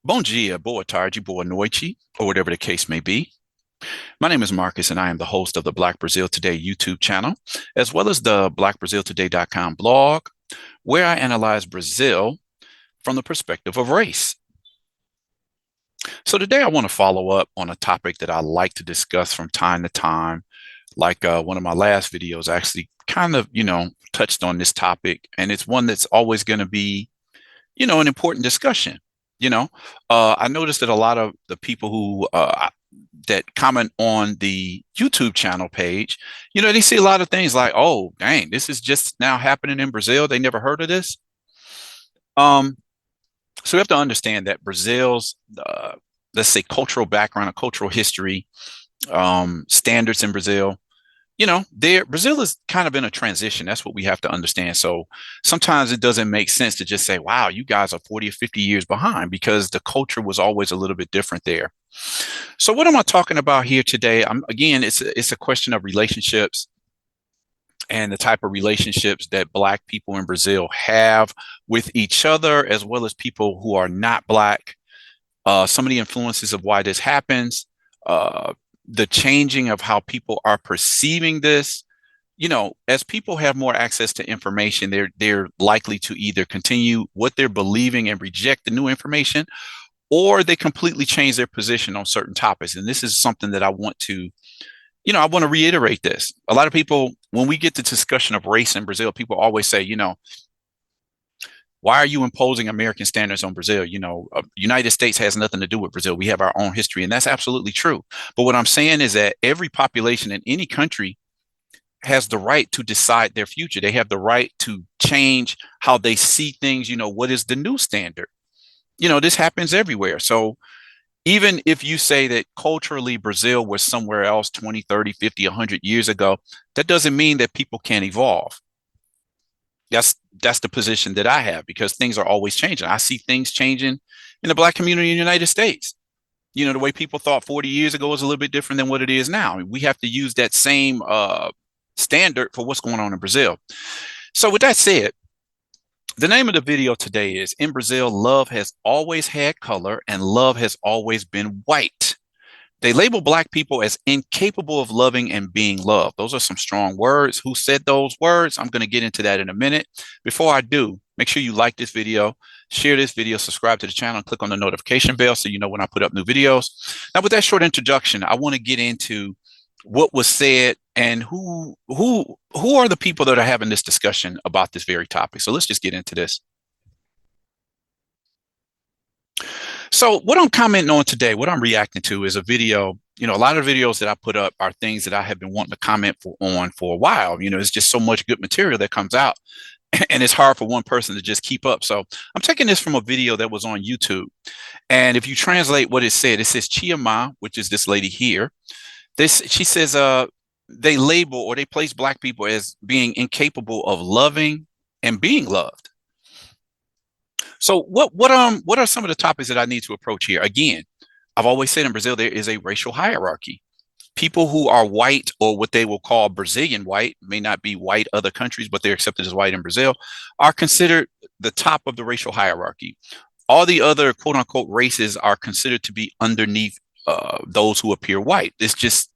Bom dia, boa tarde, boa noite, or whatever the case may be. My name is Marcus, and I am the host of the Black Brazil Today YouTube channel, as well as the blackbraziltoday.com blog, where I analyze Brazil from the perspective of race. So today I want to follow up on a topic that I like to discuss from time to time. Like one of my last videos actually kind of, touched on this topic, and it's one that's always going to be an important discussion. I noticed that a lot of the people who that comment on the YouTube channel page, they see a lot of things like, "Oh, dang, this is just now happening in Brazil. They never heard of this." Um, so we have to understand that Brazil's, let's say, cultural background, or cultural history, standards in Brazil, there Brazil is kind of in a transition. That's what we have to understand. So sometimes it doesn't make sense to just say, wow, you guys are 40 or 50 years behind, because the culture was always a little bit different there. So what am I talking about here today? Again, it's a question of relationships, and the type of relationships that Black people in Brazil have with each other, as well as people who are not Black. Some of the influences of why this happens, uh, the changing of how people are perceiving this. As people have more access to information, they're likely to either continue what they're believing and reject the new information, or they completely change their position on certain topics. And this is something that I want to reiterate this. A lot of people, when we get to discussion of race in Brazil, people always say, why are you imposing American standards on Brazil? United States has nothing to do with Brazil. We have our own history, and that's absolutely true. But what I'm saying is that every population in any country has the right to decide their future. They have the right to change how they see things. What is the new standard? This happens everywhere. So even if you say that culturally Brazil was somewhere else 20, 30, 50, 100 years ago, that doesn't mean that people can't evolve. That's the position that I have, because things are always changing. I see things changing in the Black community in the United States. The way people thought 40 years ago is a little bit different than what it is now. I mean, we have to use that same standard for what's going on in Brazil. So with that said, the name of the video today is, in Brazil, love has always had color and love has always been white. They label Black people as incapable of loving and being loved. Those are some strong words. Who said those words? I'm going to get into that in a minute. Before I do, make sure you like this video, share this video, subscribe to the channel, and click on the notification bell so you know when I put up new videos. Now, with that short introduction, I want to get into what was said and who are the people that are having this discussion about this very topic. So let's just get into this. So what I'm commenting on today, what I'm reacting to, is a video. A lot of videos that I put up are things that I have been wanting to comment on for a while. It's just so much good material that comes out, and it's hard for one person to just keep up. So I'm taking this from a video that was on YouTube. And if you translate what it says Tia Má, which is this lady here. She says they label, or they place Black people as being incapable of loving and being loved. So what are some of the topics that I need to approach here? Again, I've always said in Brazil there is a racial hierarchy. People who are white, or what they will call Brazilian white, may not be white other countries, but they're accepted as white in Brazil, are considered the top of the racial hierarchy. All the other quote unquote races are considered to be underneath those who appear white. It's just,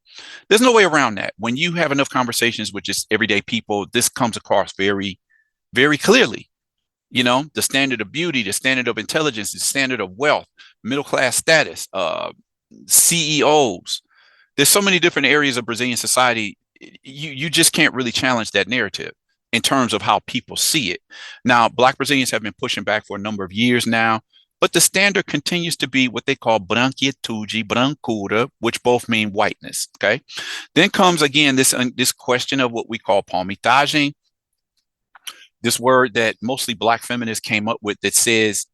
there's no way around that. When you have enough conversations with just everyday people, this comes across very, very clearly. The standard of beauty, the standard of intelligence, the standard of wealth, middle class status, CEOs. There's so many different areas of Brazilian society. You just can't really challenge that narrative in terms of how people see it. Now, Black Brazilians have been pushing back for a number of years now, but the standard continues to be what they call branquitude, brancura, which both mean whiteness. Okay. Then comes again this question of what we call palmitagem, this word that mostly Black feminists came up with, that says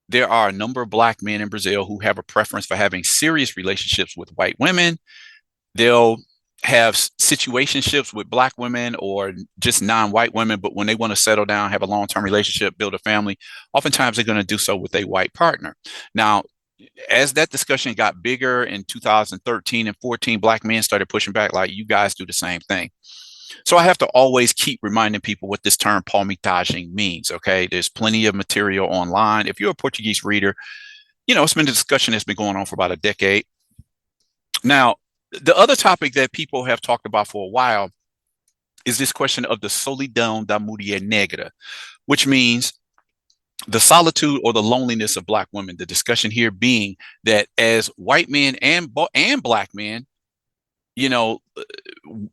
there are a number of Black men in Brazil who have a preference for having serious relationships with white women. They'll have situationships with Black women or just non-white women, but when they want to settle down, have a long-term relationship, build a family, oftentimes they're going to do so with a white partner. Now, as that discussion got bigger in 2013 and 14, Black men started pushing back, like, you guys do the same thing. So I have to always keep reminding people what this term palmitagem means. Okay, there's plenty of material online. If you're a Portuguese reader, It's been a discussion that's been going on for about a decade. Now, the other topic that people have talked about for a while is this question of the solidão da mulher negra, which means the solitude or the loneliness of Black women. The discussion here being that as white men and Black men, you know,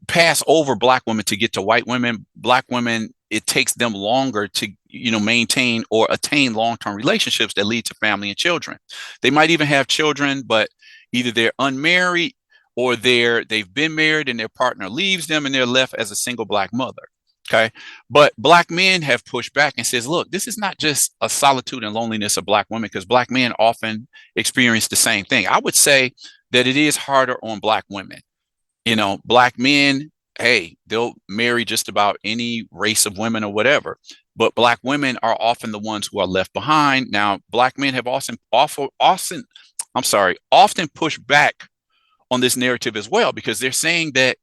pass over Black women to get to white women, Black women, it takes them longer to, maintain or attain long-term relationships that lead to family and children. They might even have children, but either they're unmarried or they've been married and their partner leaves them and they're left as a single Black mother. Okay. But Black men have pushed back and says, look, this is not just a solitude and loneliness of Black women, because Black men often experience the same thing. I would say that it is harder on Black women. Black men, hey, they'll marry just about any race of women or whatever. But Black women are often the ones who are left behind. Now, Black men have often pushed back on this narrative as well, because they're saying that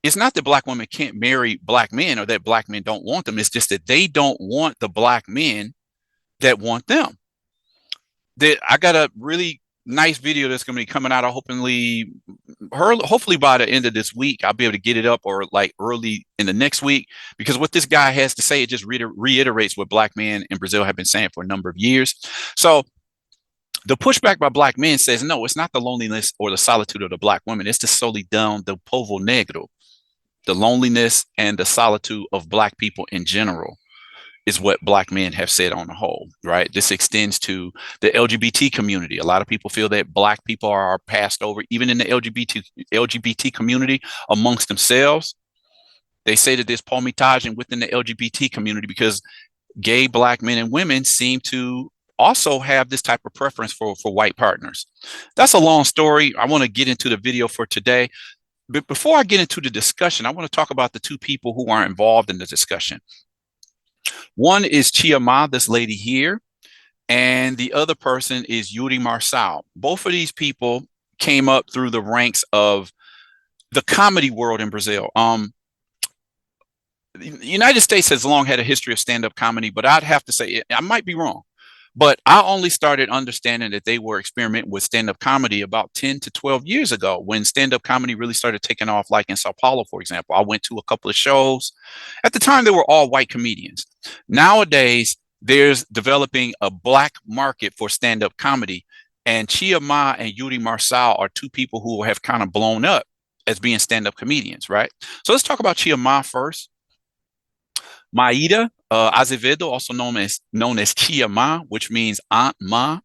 it's not that Black women can't marry Black men or that Black men don't want them. It's just that they don't want the Black men that want them. I got a really nice video that's going to be coming out. Hopefully by the end of this week, I'll be able to get it up, or like early in the next week, because what this guy has to say, it just reiterates what Black men in Brazil have been saying for a number of years. So the pushback by Black men says, no, it's not the loneliness or the solitude of the Black women. It's the solidão do povo negro, the loneliness and the solitude of Black people in general, is what Black men have said on the whole, right? This extends to the LGBT community. A lot of people feel that Black people are passed over, even in the LGBT community amongst themselves. They say that there's palmitage within the LGBT community because gay Black men and women seem to also have this type of preference for white partners. That's a long story. I want to get into the video for today. But before I get into the discussion, I want to talk about the two people who are involved in the discussion. One is Tia Má, this lady here, and the other person is Yudi Marçal. Both of these people came up through the ranks of the comedy world in Brazil. The United States has long had a history of stand-up comedy, but I'd have to say, I might be wrong, but I only started understanding that they were experimenting with stand-up comedy about 10 to 12 years ago, when stand-up comedy really started taking off, like in Sao Paulo, for example. I went to a couple of shows. At the time, they were all white comedians. Nowadays, there's developing a Black market for stand-up comedy, and Tia Má and Yudi Marçal are two people who have kind of blown up as being stand-up comedians, right? So let's talk about Tia Má first. Maíra Azevedo, also known as Tia Má, which means Aunt Ma,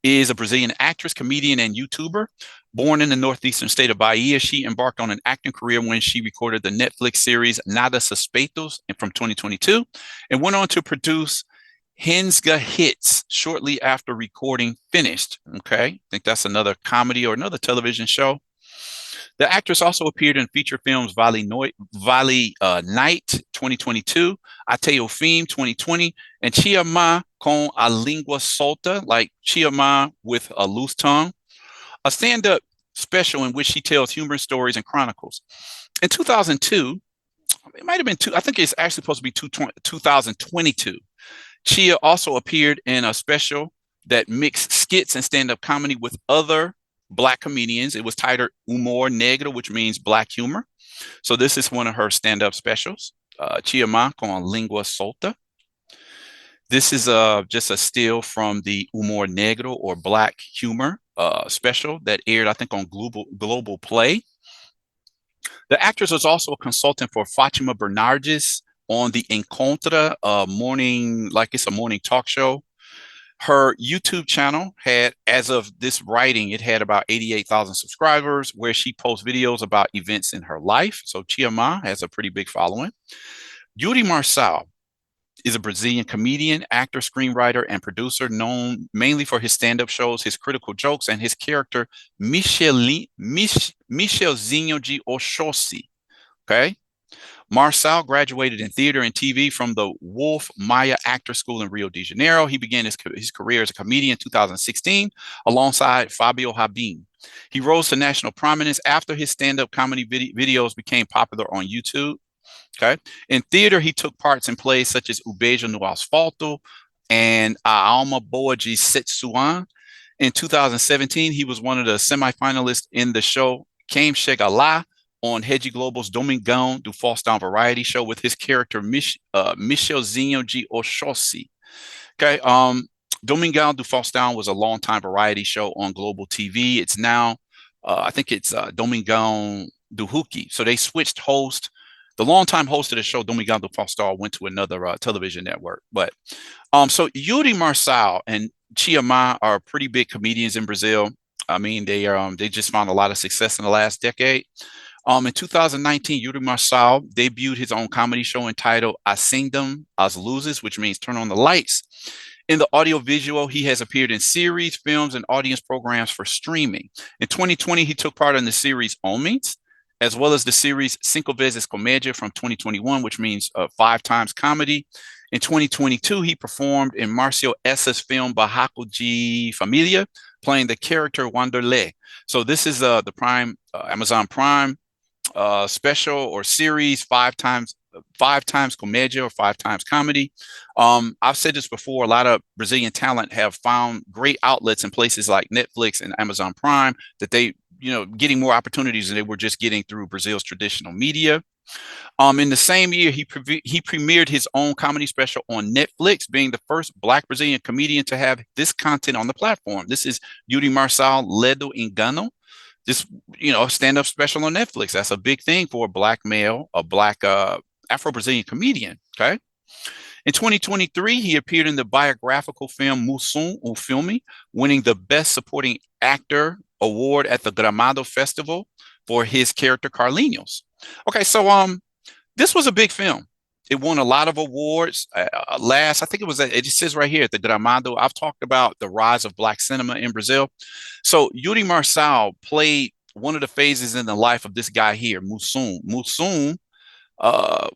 is a Brazilian actress, comedian, and YouTuber. Born in the northeastern state of Bahia, she embarked on an acting career when she recorded the Netflix series Nada Suspeitos from 2022, and went on to produce Hensga Hits shortly after recording finished. Okay, I think that's another comedy or another television show. The actress also appeared in feature films Vale Night 2022, Até o Fim 2020, and Tia Má com a Língua Solta, like Tia Má with a loose tongue, a stand-up special in which she tells humorous stories and chronicles. In 2002, it might have been I think it's actually supposed to be 2022, Tia also appeared in a special that mixed skits and stand-up comedy with other Black comedians. It was titled Humor Negro, which means Black humor. So this is one of her stand-up specials, Tia Má com a Língua Solta. This is just a still from the Humor Negro, or Black humor special that aired, I think, on Global Play. The actress was also a consultant for Fátima Bernardes on the Encontra morning, like it's a morning talk show. Her YouTube channel had, as of this writing, it had about 88,000 subscribers, where she posts videos about events in her life. So Tia Má has a pretty big following. Yudi Marçal is a Brazilian comedian, actor, screenwriter, and producer, known mainly for his stand-up shows, his critical jokes, and his character Michelzinho de Oxóssi. Okay. Marçal graduated in theater and TV from the Wolf Maia Actor School in Rio de Janeiro. He began his career as a comedian in 2016 alongside Fabio Rabin. He rose to national prominence after his stand-up comedy videos became popular on YouTube. Okay. In theater, he took parts in plays such as O Beijo no Asfalto and A Alma Boa de Setsuan. In 2017, he was one of the semifinalists in the show Quem Chega Lá on Rede Globo's Domingão do Faustão variety show with his character Michelzinho de Oxóssi. Okay, Domingão do Faustão was a longtime variety show on Global TV. It's now, I think it's Domingão do Hulk. So they switched host. The longtime host of the show, Domingão do Faustão, went to another television network. But so Yudi Marçal and Tia Má are pretty big comedians in Brazil. I mean, they just found a lot of success in the last decade. In 2019, Yuri Marçal debuted his own comedy show entitled Acendam as Luzes, which means turn on the lights. In the audiovisual, he has appeared in series, films, and audience programs for streaming. In 2020, he took part in the series Homens, as well as the series Cinco Vezes Comédia from 2021, which means 5 times comedy. In 2022, he performed in Marcio Essa's film Barraco de Família, playing the character Wanderlei. So this is the Amazon Prime special or series, 5 times comédia or 5 times comedy. I've said this before, a lot of Brazilian talent have found great outlets in places like Netflix and Amazon Prime that they, getting more opportunities than they were just getting through Brazil's traditional media. In the same year, he premiered his own comedy special on Netflix, being the first Black Brazilian comedian to have this content on the platform. This is Yuri Marçal Ledo Engano. This, stand-up special on Netflix. That's a big thing for a Black male, a Black Afro-Brazilian comedian, okay? In 2023, he appeared in the biographical film Mussum, o Filme, winning the Best Supporting Actor award at the Gramado Festival for his character Carlinhos. Okay, so this was a big film. It won a lot of awards. I think it just says right here at the Gramado. I've talked about the rise of Black cinema in Brazil. So Yuri Marçal played one of the phases in the life of this guy here, Mussum. Mussum, I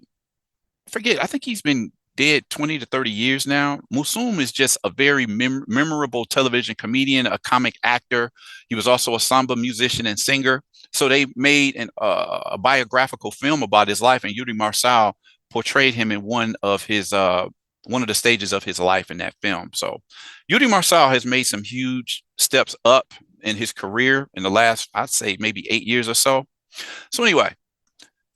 think he's been dead 20 to 30 years now. Mussum is just a very memorable television comedian, a comic actor. He was also a samba musician and singer. So they made a biographical film about his life, and Yuri Marçal portrayed him in one of the stages of his life in that film. So Yuri Marçal has made some huge steps up in his career in the last, I'd say, maybe 8 years or so. So anyway,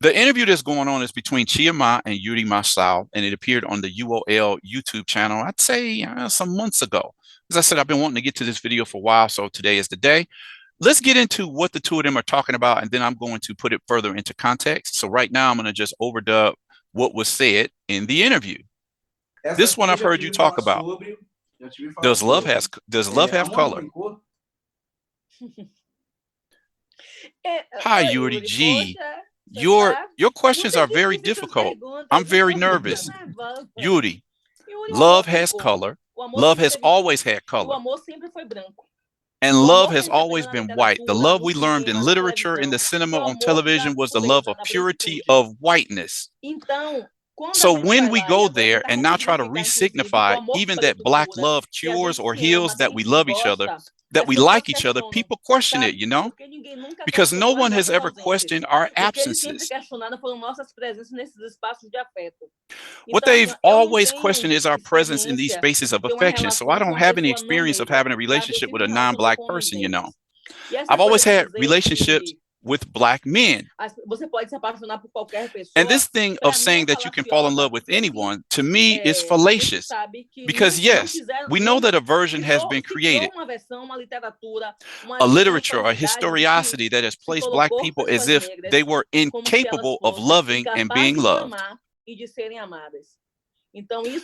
the interview that's going on is between Tia Má and Yuri Marçal, and it appeared on the UOL YouTube channel, I'd say some months ago. As I said, I've been wanting to get to this video for a while, so today is the day. Let's get into what the two of them are talking about, and then I'm going to put it further into context. So right now, I'm going to just overdub what was said in the interview. This one I've heard you talk about. Does love have color? Hi, Yuri G. Your questions are very difficult. I'm very nervous. Yuri, love has color. Love has always had color. And love has always been white. The love we learned in literature, in the cinema, on television was the love of purity, of whiteness. So when we go there and now try to re-signify even that Black love cures or heals, that we love each other, that we like each other, people question it, because no one has ever questioned our absences. What they've always questioned is our presence in these spaces of affection. So I don't have any experience of having a relationship with a non-Black person, I've always had relationships with Black men. And this thing of saying that you can fall in love with anyone, to me, is fallacious. Because yes, we know that a version has been created, a literature, a historicity that has placed Black people as if they were incapable of loving and being loved.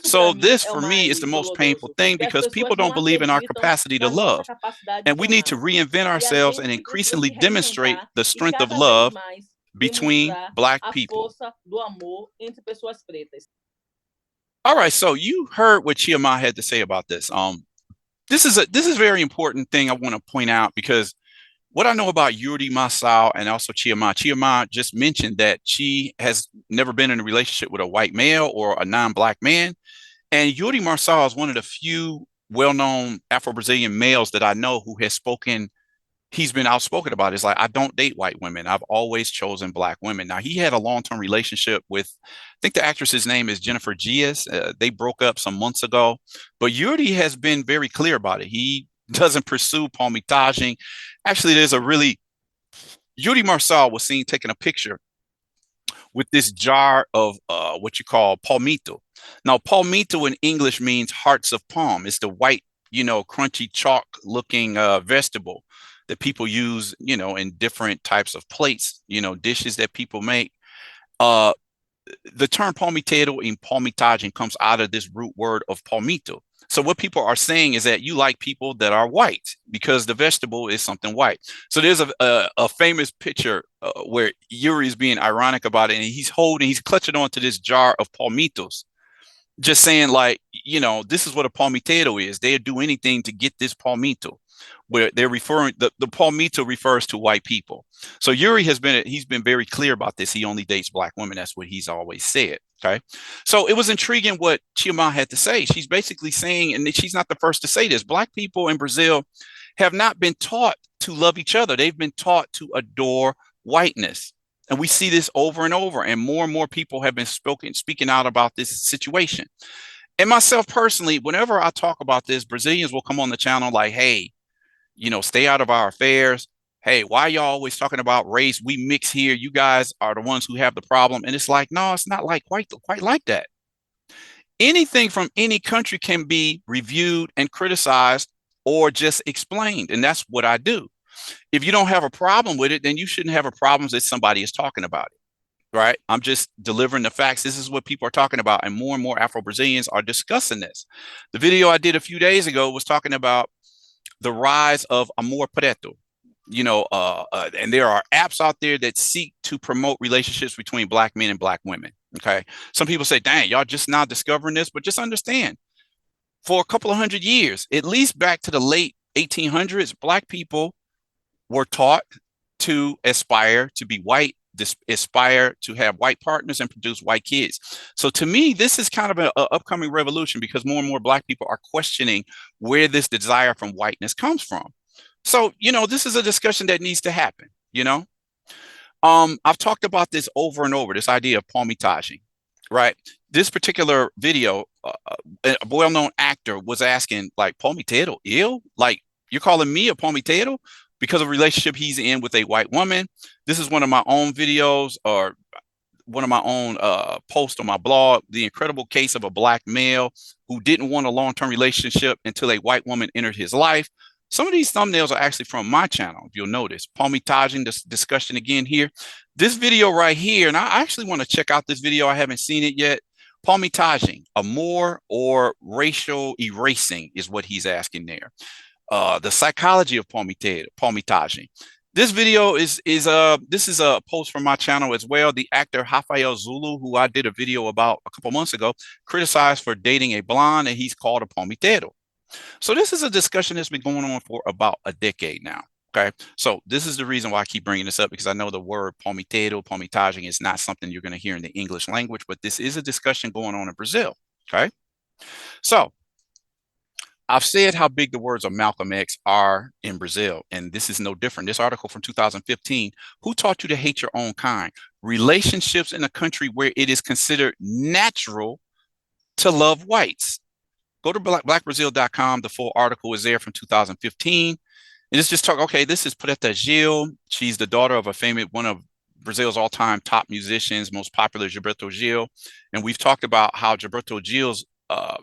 So this, for me, is the most painful thing, because people don't believe in our capacity to love. And we need to reinvent ourselves and increasingly demonstrate the strength of love between Black people. All right, so you heard what Tia Má had to say about this. This is a very important thing I want to point out, because what I know about Yuri Marçal and also Tia Má just mentioned that she has never been in a relationship with a white male or a non-Black man. And Yuri Marçal is one of the few well-known Afro-Brazilian males that I know who has spoken. He's been outspoken about it. It's like, I don't date white women. I've always chosen Black women. Now, he had a long-term relationship with, I think the actress's name is Jennifer Dias. They broke up some months ago, but Yuri has been very clear about it. He doesn't pursue palmitaging. Actually, there's a really Yudi Marçal was seen taking a picture with this jar of what you call palmito. Now, palmito in English means hearts of palm. It's the white, crunchy chalk looking vegetable that people use, in different types of plates, dishes that people make. Uh, the term palmiteiro and palmitagem comes out of this root word of palmito. So what people are saying is that you like people that are white because the vegetable is something white. So there's a famous picture where Yuri is being ironic about it, and he's clutching onto this jar of palmitos, just saying like, this is what a palmiteiro is. They'll do anything to get this palmito, where they're referring, the palmito refers to white people. So Yuri he's been very clear about this. He only dates black women. That's what he's always said. Okay. So it was intriguing what Tia Má had to say. She's basically saying, and she's not the first to say this, black people in Brazil have not been taught to love each other. They've been taught to adore whiteness. And we see this over and more people have been speaking out about this situation. And myself personally, whenever I talk about this, Brazilians will come on the channel like, hey, stay out of our affairs. Hey, why y'all always talking about race? We mix here. You guys are the ones who have the problem. And it's like, no, it's not like quite like that. Anything from any country can be reviewed and criticized or just explained. And that's what I do. If you don't have a problem with it, then you shouldn't have a problem that somebody is talking about it, right? I'm just delivering the facts. This is what people are talking about. And more Afro-Brazilians are discussing this. The video I did a few days ago was talking about the rise of amor preto, and there are apps out there that seek to promote relationships between black men and black women. Okay. Some people say, dang, y'all just now discovering this, but just understand for a couple of 100 years, at least back to the late 1800s, black people were taught to aspire to be white, aspire to have white partners and produce white kids. So to me, this is kind of an upcoming revolution because more and more black people are questioning where this desire from whiteness comes from. So, this is a discussion that needs to happen, I've talked about this over and over, this idea of palmitaging, right? This particular video, a well-known actor was asking like, palmiteiro, ill? Like, you're calling me a palmiteiro? Because of a relationship he's in with a white woman. This is one of my own videos or one of my own posts on my blog, The Incredible Case of a Black Male Who Didn't Want a Long-Term Relationship Until a White Woman Entered His Life. Some of these thumbnails are actually from my channel, if you'll notice. Palmitaging, this discussion again here. This video right here, and I actually want to check out this video. I haven't seen it yet. Palmitaging, amor or racial erasing is what he's asking there. The psychology of palmitaging. This video is a post from my channel as well. The actor Rafael Zulu, who I did a video about a couple months ago, criticized for dating a blonde, and he's called a palmiteiro. So this is a discussion that's been going on for about a decade now. Okay, so this is the reason why I keep bringing this up, because I know the word palmiteiro, palmitaging is not something you're going to hear in the English language, but this is a discussion going on in Brazil. Okay, so I've said how big the words of Malcolm X are in Brazil, and this is no different. This article from 2015, Who Taught You to Hate Your Own Kind? Relationships in a country where it is considered natural to love whites. Go to blackbrazil.com. The full article is there from 2015. And it's just talk, okay, this is Preta Gil. She's the daughter of one of Brazil's all-time top musicians, most popular, Gilberto Gil. And we've talked about how Gilberto Gil's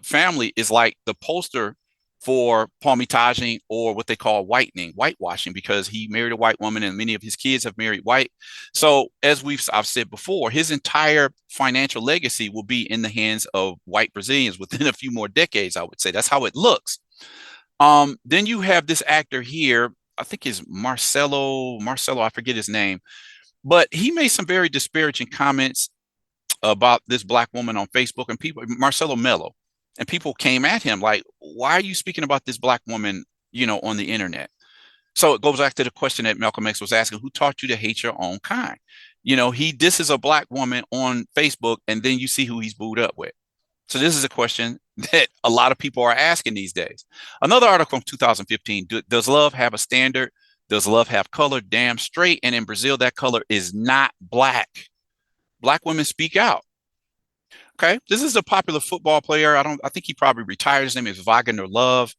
family is like the poster for palmitaging, or what they call whitewashing, because he married a white woman and many of his kids have married white. So as I've said before, his entire financial legacy will be in the hands of white Brazilians within a few more decades, I would say. That's how it looks. Then you have this actor here, I think is Marcelo, I forget his name, but he made some very disparaging comments about this black woman on Facebook, and Marcelo Mello. And people came at him like, why are you speaking about this black woman, on the internet? So it goes back to the question that Malcolm X was asking, who taught you to hate your own kind? This is a black woman on Facebook, and then you see who he's booed up with. So this is a question that a lot of people are asking these days. Another article from 2015, does love have a standard? Does love have color? Damn straight. And in Brazil, that color is not black. Black women speak out. Okay, this is a popular football player. I think he probably retired. His name is Wagner Love.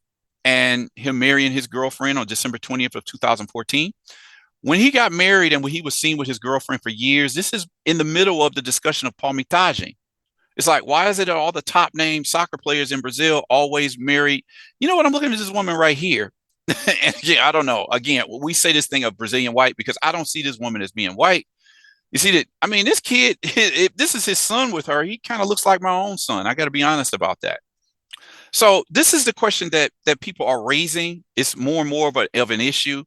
and him marrying his girlfriend on December 20th of 2014. When he got married and when he was seen with his girlfriend for years, this is in the middle of the discussion of palmitagem. It's like, why is it that all the top name soccer players in Brazil always married? You know what? I'm looking at this woman right here. And yeah, I don't know. Again, we say this thing of Brazilian white because I don't see this woman as being white. You see that? I mean, this kid, if this is his son with her, he kind of looks like my own son. I got to be honest about that. So this is the question that people are raising. It's more and more of an issue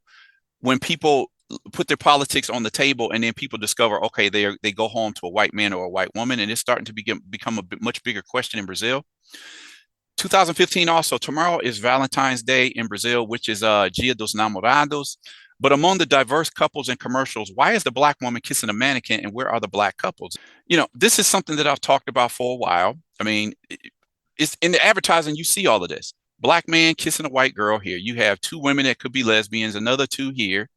when people put their politics on the table and then people discover, okay, they go home to a white man or a white woman, and it's starting to become a much bigger question in Brazil. 2015 also, tomorrow is Valentine's Day in Brazil, which is Dia dos Namorados. But among the diverse couples and commercials, why is the black woman kissing a mannequin and where are the black couples? You know, this is something that I've talked about for a while. I mean, it's in the advertising, you see all of this. Black man kissing a white girl here. You have two women that could be lesbians, another two here,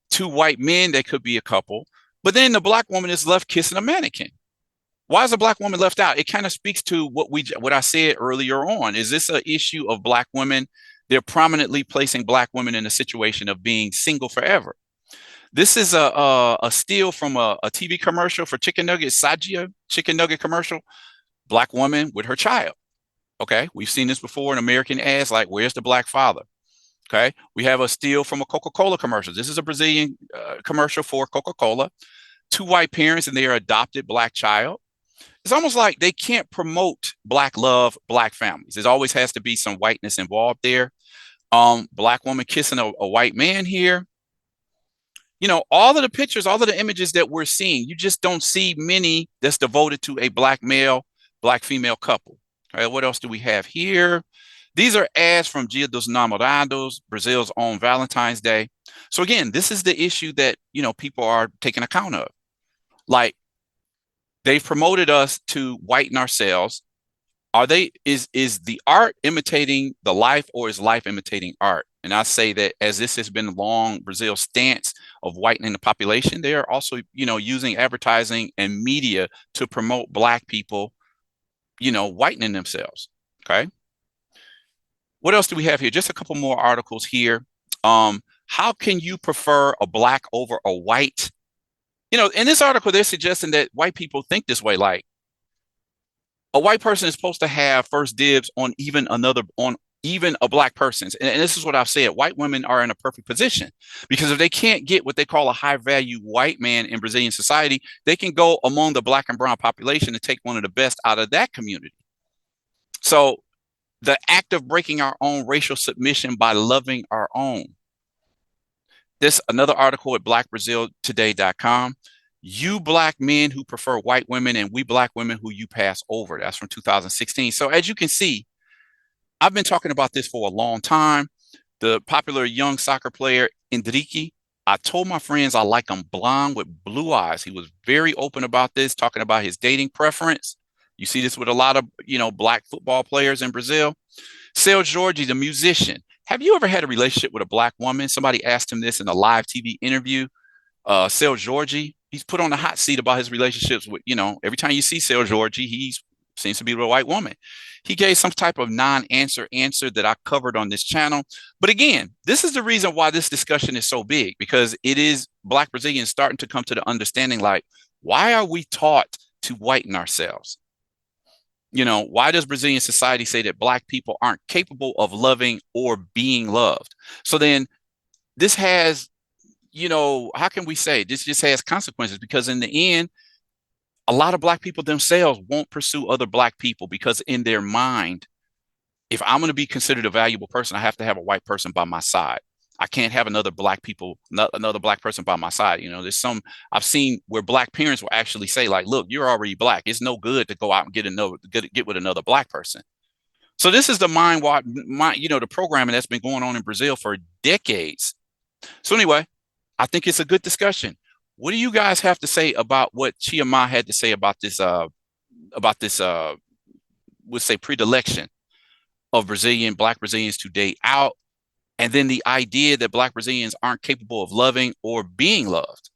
two white men that could be a couple. But then the black woman is left kissing a mannequin. Why is a black woman left out? It kind of speaks to what I said earlier on. Is this an issue of black women? They're prominently placing black women in a situation of being single forever. This is a steal from a TV commercial for chicken nuggets, Sagia chicken nugget commercial. Black woman with her child. Okay, we've seen this before in American ads, like where's the black father? Okay, we have a steal from a Coca-Cola commercial. This is a Brazilian commercial for Coca-Cola. Two white parents and their adopted black child. It's almost like they can't promote black love, black families. There always has to be some whiteness involved there. Black woman kissing a white man here. You know, all of the pictures, all of the images that we're seeing, you just don't see many that's devoted to a black male, black female couple. All right, what else do we have here? These are ads from Dia dos Namorados, Brazil's own Valentine's Day. So again, this is the issue that, you know, people are taking account of. Like, they've promoted us to whiten ourselves. Is the art imitating the life, or is life imitating art? And I say that as this has been long Brazil's stance of whitening the population, they are also, you know, using advertising and media to promote black people, you know, whitening themselves. Okay. What else do we have here? Just a couple more articles here. How can you prefer a black over a white? You know, in this article, they're suggesting that white people think this way, like a white person is supposed to have first dibs on even a black person's. And this is what I've said. White women are in a perfect position because if they can't get what they call a high value white man in Brazilian society, they can go among the black and brown population and take one of the best out of that community. So the act of breaking our own racial submission by loving our own. This another article at blackbraziltoday.com. You black men who prefer white women and we black women who you pass over. That's from 2016. So as you can see, I've been talking about this for a long time. The popular young soccer player, Enrique, I told my friends I like him blonde with blue eyes. He was very open about this, talking about his dating preference. You see this with a lot of, you know, black football players in Brazil. Seu Jorge, the musician. Have you ever had a relationship with a black woman? Somebody asked him this in a live TV interview. Seu Jorge, he's put on the hot seat about his relationships with, you know, every time you see Seu Jorge, he seems to be with a white woman. He gave some type of non-answer answer that I covered on this channel. But again, this is the reason why this discussion is so big, because it is black Brazilians starting to come to the understanding, like, why are we taught to whiten ourselves? You know, why does Brazilian society say that black people aren't capable of loving or being loved? So then this has, you know, how can we say this just has consequences? Because in the end, a lot of black people themselves won't pursue other black people because in their mind, if I'm going to be considered a valuable person, I have to have a white person by my side. I can't have another black person by my side. You know, there's some I've seen where black parents will actually say, like, look, you're already black. It's no good to go out and get with another black person. So this is the the programming that's been going on in Brazil for decades. So anyway, I think it's a good discussion. What do you guys have to say about what Tia Má had to say about this let's say predilection of black Brazilians to date out, and then the idea that black Brazilians aren't capable of loving or being loved?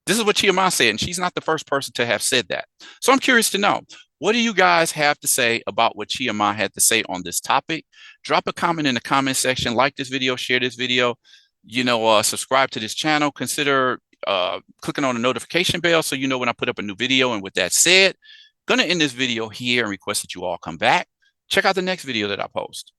This is what Tia Má said, and she's not the first person to have said that. So I'm curious to know, what do you guys have to say about what Tia Má had to say on this topic? Drop a comment in the comment section, like this video, share this video, subscribe to this channel, consider clicking on the notification bell so you know when I put up a new video. And with that said, gonna end this video here and request that you all come back. Check out the next video that I post.